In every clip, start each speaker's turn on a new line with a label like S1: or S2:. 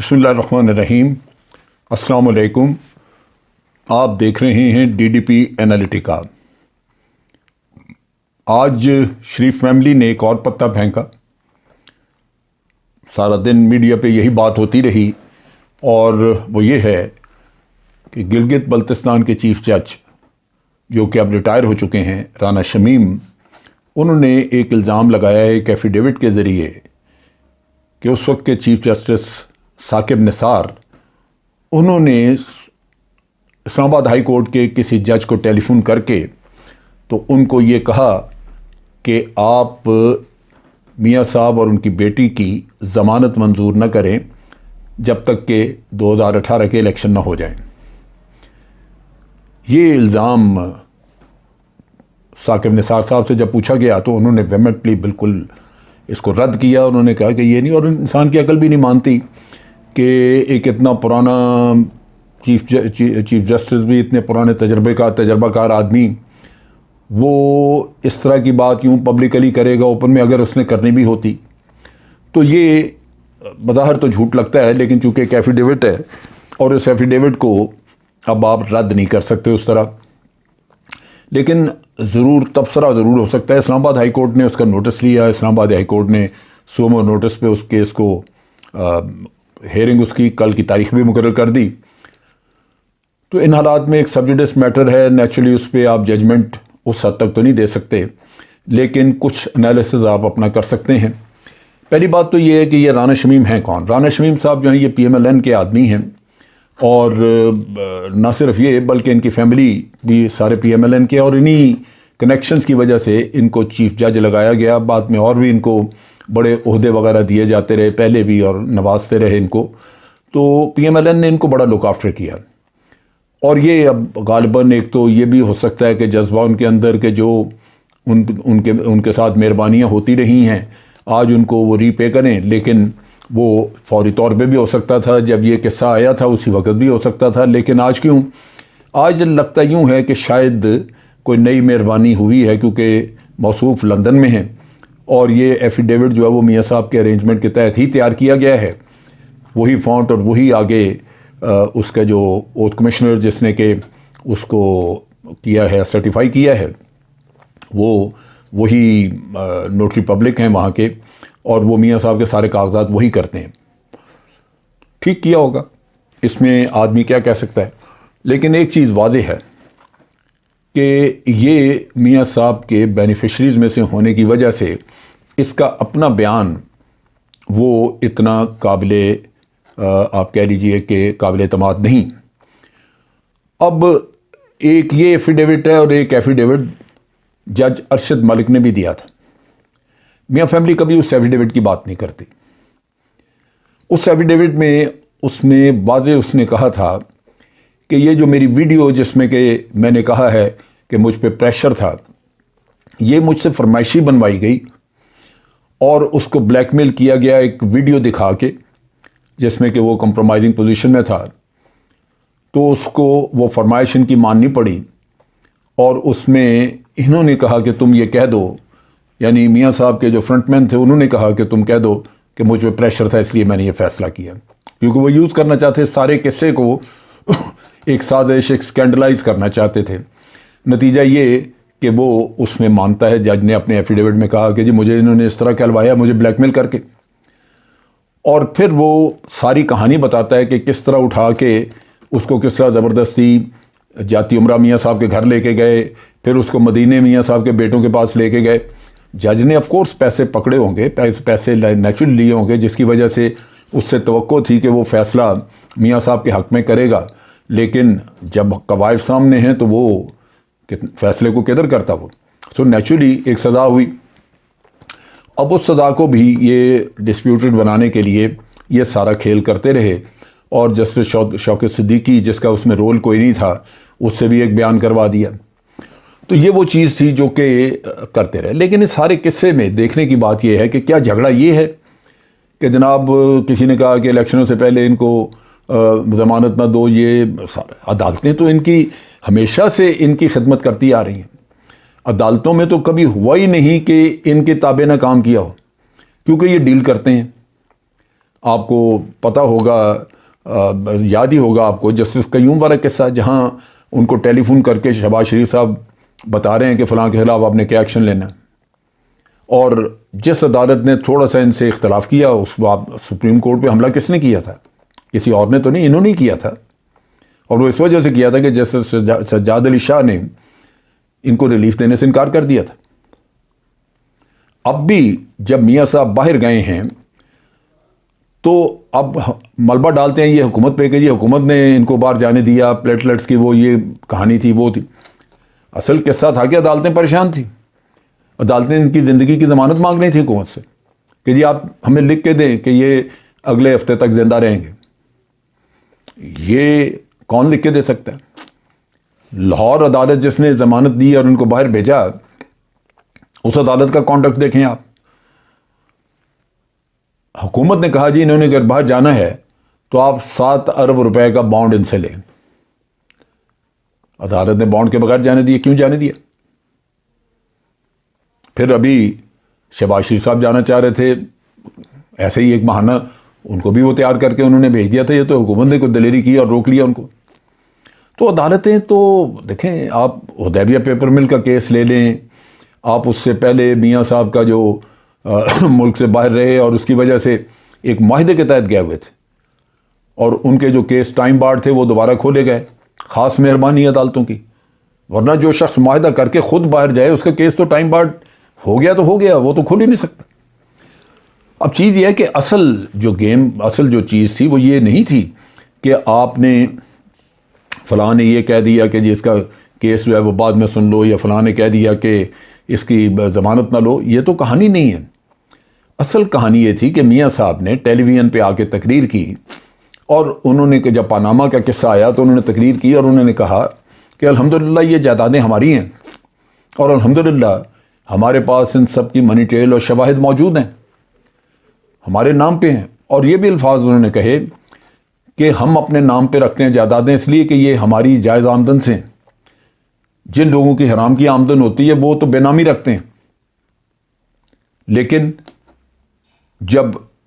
S1: بسم اللہ الرحمن الرحیم۔ السلام علیکم۔ آپ دیکھ رہے ہیں ڈی ڈی پی انالیٹیکا۔ آج شریف فیملی نے ایک اور پتہ پھینکا۔ سارا دن میڈیا پہ یہی بات ہوتی رہی، اور وہ یہ ہے کہ گلگت بلتستان کے چیف جج جو کہ اب ریٹائر ہو چکے ہیں، رانا شمیم، انہوں نے ایک الزام لگایا ہے ایک ایفیڈیوٹ کے ذریعے کہ اس وقت کے چیف جسٹس ثاقب نثار، انہوں نے اسلام آباد ہائی کورٹ کے کسی جج کو ٹیلی فون کر کے تو ان کو یہ کہا کہ آپ میاں صاحب اور ان کی بیٹی کی ضمانت منظور نہ کریں جب تک کہ 2018 کے الیکشن نہ ہو جائیں۔ یہ الزام ثاقب نثار صاحب سے جب پوچھا گیا تو انہوں نے ویمنٹلی بالکل اس کو رد کیا۔ انہوں نے کہا کہ یہ نہیں، اور انسان کی عقل بھی نہیں مانتی کہ ایک اتنا پرانا چیف جسٹس بھی، اتنے پرانے تجربہ کار آدمی، وہ اس طرح کی بات یوں پبلکلی کرے گا اوپن میں، اگر اس نے کرنی بھی ہوتی تو یہ بظاہر تو جھوٹ لگتا ہے، لیکن چونکہ ایک ایفیڈیوٹ ہے اور اس ایفیڈیوٹ کو اب آپ رد نہیں کر سکتے اس طرح، لیکن ضرور تبصرہ ضرور ہو سکتا ہے۔ اسلام آباد ہائی کورٹ نے اس کا نوٹس لیا۔ اسلام آباد ہائی کورٹ نے سومو نوٹس پہ اس کیس کو ہیئرنگ اس کی کل کی تاریخ بھی مقرر کر دی۔ تو ان حالات میں ایک سب جوڈس میٹر ہے، نیچرلی اس پہ آپ ججمنٹ اس حد تک تو نہیں دے سکتے، لیکن کچھ انالیسز آپ اپنا کر سکتے ہیں۔ پہلی بات تو یہ ہے کہ یہ رانا شمیم ہیں کون؟ رانا شمیم صاحب جو ہیں یہ پی ایم ایل این کے آدمی ہیں، اور نہ صرف یہ بلکہ ان کی فیملی بھی سارے پی ایم ایل این کے، اور انہی کنیکشنز کی وجہ سے ان کو چیف جج لگایا گیا۔ بعد میں اور بھی ان کو بڑے عہدے وغیرہ دیے جاتے رہے پہلے بھی، اور نوازتے رہے ان کو۔ تو پی ایم ایل این نے ان کو بڑا لک آفٹر کیا، اور یہ اب غالباً ایک تو یہ بھی ہو سکتا ہے کہ جذبہ ان کے اندر کہ جو ان کے ساتھ مہربانیاں ہوتی رہی ہیں آج ان کو وہ ری پے کریں، لیکن وہ فوری طور پہ بھی ہو سکتا تھا، جب یہ قصہ آیا تھا اسی وقت بھی ہو سکتا تھا، لیکن آج کیوں؟ آج لگتا یوں ہے کہ شاید کوئی نئی مہربانی ہوئی ہے، کیونکہ موصوف لندن میں ہیں، اور یہ ایفیڈیوٹ جو ہے وہ میاں صاحب کے ارینجمنٹ کے تحت ہی تیار کیا گیا ہے۔ وہی فونٹ اور وہی آگے اس کا جو اوتھ کمشنر جس نے کہ اس کو کیا ہے، سرٹیفائی کیا ہے، وہی نوٹری پبلک ہیں وہاں کے، اور وہ میاں صاحب کے سارے کاغذات وہی کرتے ہیں۔ ٹھیک کیا ہوگا، اس میں آدمی کیا کہہ سکتا ہے، لیکن ایک چیز واضح ہے کہ یہ میاں صاحب کے بینیفیشریز میں سے ہونے کی وجہ سے اس کا اپنا بیان وہ اتنا قابل آپ کہہ لیجئے کہ قابل اعتماد نہیں۔ اب ایک یہ ایفیڈیوٹ ہے، اور ایک ایفیڈیوٹ جج ارشد ملک نے بھی دیا تھا۔ میاں فیملی کبھی اس ایفیڈیوٹ کی بات نہیں کرتی۔ اس ایفیڈیوٹ میں اس نے واضح اس نے کہا تھا کہ یہ جو میری ویڈیو جس میں کہ میں نے کہا ہے کہ مجھ پہ پریشر تھا، یہ مجھ سے فرمائشی بنوائی گئی اور اس کو بلیک میل کیا گیا ایک ویڈیو دکھا کے، جس میں کہ وہ کمپرومائزنگ پوزیشن میں تھا، تو اس کو وہ فرمائش ان کی ماننی پڑی، اور اس میں انہوں نے کہا کہ تم یہ کہہ دو، یعنی میاں صاحب کے جو فرنٹ مین تھے انہوں نے کہا کہ تم کہہ دو کہ مجھ پہ پریشر تھا اس لیے میں نے یہ فیصلہ کیا، کیونکہ وہ یوز کرنا چاہتے سارے قصے کو ایک سازش، ایک سکینڈلائز کرنا چاہتے تھے۔ نتیجہ یہ کہ وہ اس میں مانتا ہے، جج نے اپنے ایفیڈیوٹ میں کہا کہ جی مجھے انہوں نے اس طرح کہلوایا، مجھے بلیک میل کر کے، اور پھر وہ ساری کہانی بتاتا ہے کہ کس طرح اٹھا کے اس کو کس طرح زبردستی جاتی عمرہ میاں صاحب کے گھر لے کے گئے، پھر اس کو مدینے میاں صاحب کے بیٹوں کے پاس لے کے گئے۔ جج نے آف کورس پیسے پکڑے ہوں گے، پیسے نیچرل لیے ہوں گے، جس کی وجہ سے اس سے توقع تھی کہ وہ فیصلہ میاں صاحب کے حق میں کرے گا، لیکن جب قواعد سامنے ہیں تو وہ فیصلے کو کدھر کرتا وہ، سو نیچرلی ایک سزا ہوئی۔ اب اس سزا کو بھی یہ ڈسپیوٹڈ بنانے کے لیے یہ سارا کھیل کرتے رہے، اور جسٹس شوکت صدیقی جس کا اس میں رول کوئی نہیں تھا اس سے بھی ایک بیان کروا دیا۔ تو یہ وہ چیز تھی جو کہ کرتے رہے، لیکن اس سارے قصے میں دیکھنے کی بات یہ ہے کہ کیا جھگڑا یہ ہے کہ جناب کسی نے کہا کہ الیکشنوں سے پہلے ان کو ضمانت نہ دو، یہ عدالتیں تو ان کی ہمیشہ سے ان کی خدمت کرتی آ رہی ہیں، عدالتوں میں تو کبھی ہوا ہی نہیں کہ ان کے تابع نہ کام کیا ہو، کیونکہ یہ ڈیل کرتے ہیں۔ آپ کو پتہ ہوگا، یاد ہی ہوگا آپ کو جسٹس قیوم والا قصہ، جہاں ان کو ٹیلی فون کر کے شہباز شریف صاحب بتا رہے ہیں کہ فلاں کے خلاف آپ نے کیا ایکشن لینا، اور جس عدالت نے تھوڑا سا ان سے اختلاف کیا، اس کو سپریم کورٹ پہ حملہ کس نے کیا تھا؟ کسی اور نے تو نہیں، انہوں نے ہی کیا تھا، اور وہ اس وجہ سے کیا تھا کہ جسٹس سجاد علی شاہ نے ان کو ریلیف دینے سے انکار کر دیا تھا۔ اب بھی جب میاں صاحب باہر گئے ہیں تو اب ملبہ ڈالتے ہیں یہ حکومت پہ کہ یہ حکومت نے ان کو باہر جانے دیا، پلیٹلیٹس کی وہ یہ کہانی تھی وہ تھی۔ اصل قصہ تھا کہ عدالتیں پریشان تھیں، عدالتیں ان کی زندگی کی ضمانت مانگ رہی تھی حکومت سے کہ جی آپ ہمیں لکھ کے دیں کہ یہ اگلے ہفتے تک زندہ رہیں گے۔ یہ کون لکھ کے دے سکتا ہے؟ لاہور عدالت جس نے ضمانت دی اور ان کو باہر بھیجا، اس عدالت کا کانڈکٹ دیکھیں آپ۔ حکومت نے کہا جی انہوں نے اگر باہر جانا ہے تو آپ 7 ارب روپے کا بانڈ ان سے لیں۔ عدالت نے بانڈ کے بغیر جانے دیا۔ کیوں جانے دیا؟ پھر ابھی شہباز شریف صاحب جانا چاہ رہے تھے، ایسے ہی ایک بہانہ ان کو بھی وہ تیار کر کے انہوں نے بھیج دیا تھا، یہ تو حکومت نے کوئی دلیری کی اور روک لیا ان کو۔ تو عدالتیں تو دیکھیں، آپ حدیبیہ پیپر مل کا کیس لے لیں، آپ اس سے پہلے میاں صاحب کا جو ملک سے باہر رہے اور اس کی وجہ سے ایک معاہدے کے تحت گئے ہوئے تھے، اور ان کے جو کیس ٹائم بارڈ تھے وہ دوبارہ کھولے گئے، خاص مہربانی عدالتوں کی، ورنہ جو شخص معاہدہ کر کے خود باہر جائے اس کا کیس تو ٹائم بارڈ ہو گیا تو ہو گیا، وہ تو کھول ہی نہیں سکتا۔ اب چیز یہ ہے کہ اصل جو چیز تھی وہ یہ نہیں تھی کہ آپ نے فلاں نے یہ کہہ دیا کہ جی اس کا کیس جو ہے وہ بعد میں سن لو، یا فلاں نے کہہ دیا کہ اس کی ضمانت نہ لو۔ یہ تو کہانی نہیں ہے۔ اصل کہانی یہ تھی کہ میاں صاحب نے ٹیلی ویژن پہ آ کے تقریر کی، اور انہوں نے جب پاناما کا قصہ آیا تو انہوں نے تقریر کی اور انہوں نے کہا کہ الحمدللہ یہ جائیدادیں ہماری ہیں، اور الحمدللہ ہمارے پاس ان سب کی منی ٹریل اور شواہد موجود ہیں، ہمارے نام پہ ہیں۔ اور یہ بھی الفاظ انہوں نے کہے کہ ہم اپنے نام پہ رکھتے ہیں جائیدادیں اس لیے کہ یہ ہماری جائز آمدن سے ہیں، جن لوگوں کی حرام کی آمدن ہوتی ہے وہ تو بے نامی رکھتے ہیں۔ لیکن جب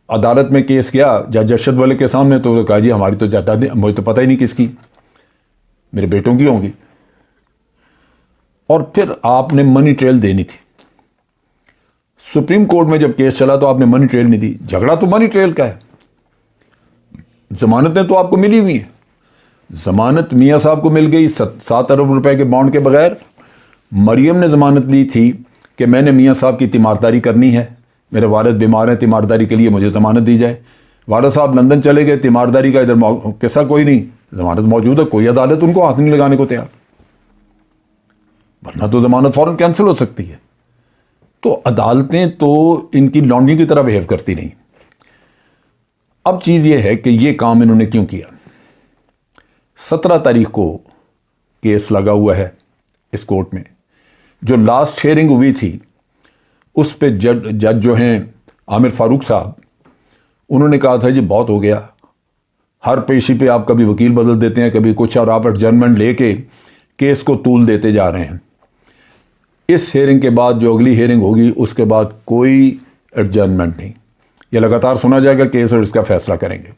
S1: عدالت میں کیس کیا جج ارشد والے کے سامنے تو کہا جی ہماری تو جائیدادیں، مجھے تو پتہ ہی نہیں کس کی، میرے بیٹوں کی ہوں گی۔ اور پھر آپ نے منی ٹریل دینی تھی۔ سپریم کورٹ میں جب کیس چلا تو آپ نے منی ٹریل نہیں دی۔ جھگڑا تو منی ٹریل کا ہے، ضمانتیں تو آپ کو ملی ہوئی ہیں۔ ضمانت میاں صاحب کو مل گئی 7 ارب روپے کے بانڈ کے بغیر۔ مریم نے ضمانت لی تھی کہ میں نے میاں صاحب کی تیمارداری کرنی ہے، میرے والد بیمار ہیں، تیمارداری کے لیے مجھے ضمانت دی جائے۔ والد صاحب لندن چلے گئے، تیمارداری کا ادھر قصہ کوئی نہیں، ضمانت موجود ہے، کوئی عدالت ان کو ہاتھ نہیں لگانے کو تیار، ورنہ تو ضمانت فوراً کینسل ہو سکتی ہے۔ تو عدالتیں تو ان کی لانڈری کی طرح بہیو کرتی نہیں۔ اب چیز یہ ہے کہ یہ کام انہوں نے کیوں کیا۔ 17 تاریخ کو کیس لگا ہوا ہے اس کورٹ میں۔ جو لاسٹ ہیئرنگ ہوئی تھی اس پہ جج جو ہیں عامر فاروق صاحب، انہوں نے کہا تھا جی بہت ہو گیا، ہر پیشی پہ آپ کبھی وکیل بدل دیتے ہیں کبھی کچھ، اور آپ ایڈجرنمنٹ لے کے کیس کو طول دیتے جا رہے ہیں۔ اس ہیئرنگ کے بعد جو اگلی ہیئرنگ ہوگی اس کے بعد کوئی ایڈجرنمنٹ نہیں، یہ لگاتار سنا جائے گا کیس اور اس کا فیصلہ کریں گے۔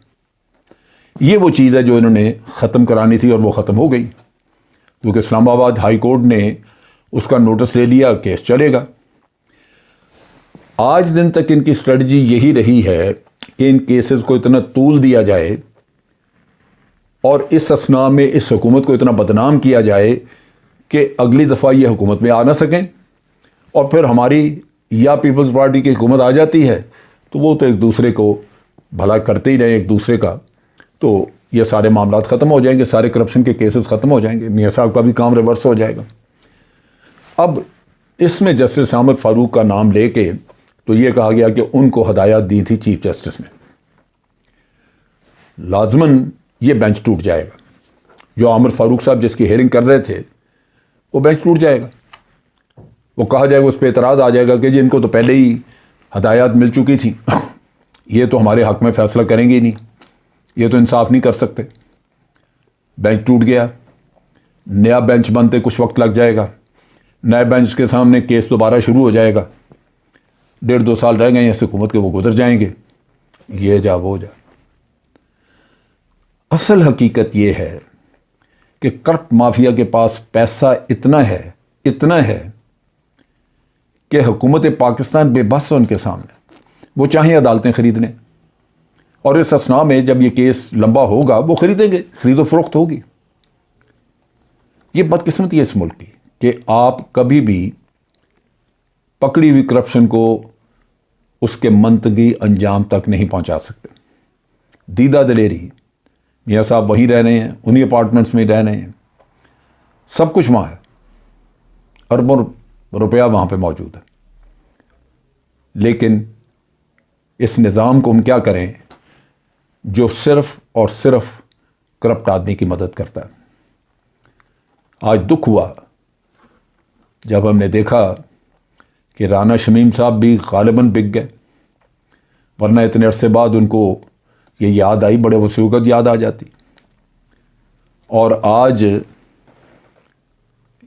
S1: یہ وہ چیز ہے جو انہوں نے ختم کرانی تھی اور وہ ختم ہو گئی، کیونکہ اسلام آباد ہائی کورٹ نے اس کا نوٹس لے لیا، کیس چلے گا۔ آج دن تک ان کی اسٹریٹجی یہی رہی ہے کہ ان کیسز کو اتنا طول دیا جائے اور اس اثناء میں اس حکومت کو اتنا بدنام کیا جائے کہ اگلی دفعہ یہ حکومت میں آ نہ سکیں، اور پھر ہماری یا پیپلز پارٹی کی حکومت آ جاتی ہے تو وہ تو ایک دوسرے کو بھلا کرتے ہی رہے ایک دوسرے کا، تو یہ سارے معاملات ختم ہو جائیں گے، سارے کرپشن کے کیسز ختم ہو جائیں گے، میاں صاحب کا بھی کام ریورس ہو جائے گا۔ اب اس میں جسٹس عامر فاروق کا نام لے کے تو یہ کہا گیا کہ ان کو ہدایات دی تھی چیف جسٹس نے، لازماً یہ بینچ ٹوٹ جائے گا۔ جو عامر فاروق صاحب جس کی ہیئرنگ کر رہے تھے وہ بینچ ٹوٹ جائے گا، وہ کہا جائے گا، اس پہ اعتراض آ جائے گا کہ جی ان کو تو پہلے ہی ہدایات مل چکی تھیں، یہ تو ہمارے حق میں فیصلہ کریں گے ہی نہیں، یہ تو انصاف نہیں کر سکتے۔ بینچ ٹوٹ گیا، نیا بینچ بنتے کچھ وقت لگ جائے گا، نئے بینچ کے سامنے کیس دوبارہ شروع ہو جائے گا، 1.5-2 سال رہ گئے ہیں اس حکومت کے، وہ گزر جائیں گے، یہ جا وہ جا۔ اصل حقیقت یہ ہے کہ کرپٹ مافیا کے پاس پیسہ اتنا ہے کہ حکومت پاکستان بے بس ہے ان کے سامنے، وہ چاہیں عدالتیں خرید لیں، اور اس اسنا میں جب یہ کیس لمبا ہوگا وہ خریدیں گے، خرید و فروخت ہوگی۔ یہ بدقسمتی ہے اس ملک کی کہ آپ کبھی بھی پکڑی ہوئی کرپشن کو اس کے منطقی انجام تک نہیں پہنچا سکتے۔ دیدہ دلیری، میاں صاحب وہیں رہ رہے ہیں، انہی اپارٹمنٹس میں رہ رہے ہیں، سب کچھ وہاں ہے، اربوں روپیہ وہاں پہ موجود ہے، لیکن اس نظام کو ہم کیا کریں جو صرف اور صرف کرپٹ آدمی کی مدد کرتا ہے۔ آج دکھ ہوا جب ہم نے دیکھا کہ رانا شمیم صاحب بھی غالباً بک گئے، ورنہ اتنے عرصے بعد ان کو یہ یاد آئی، بڑے وسیقت یاد آ جاتی۔ اور آج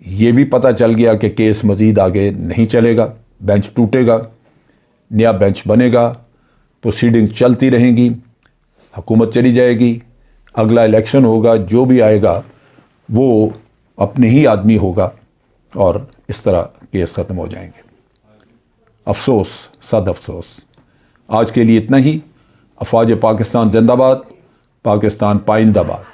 S1: یہ بھی پتہ چل گیا کہ کیس مزید آگے نہیں چلے گا، بینچ ٹوٹے گا، نیا بینچ بنے گا، پروسیڈنگ چلتی رہیں گی، حکومت چلی جائے گی، اگلا الیکشن ہوگا، جو بھی آئے گا وہ اپنے ہی آدمی ہوگا، اور اس طرح کیس ختم ہو جائیں گے۔ افسوس، صد افسوس۔ آج کے لیے اتنا ہی۔ افواج پاکستان زندہ باد، پاکستان پائندہ باد۔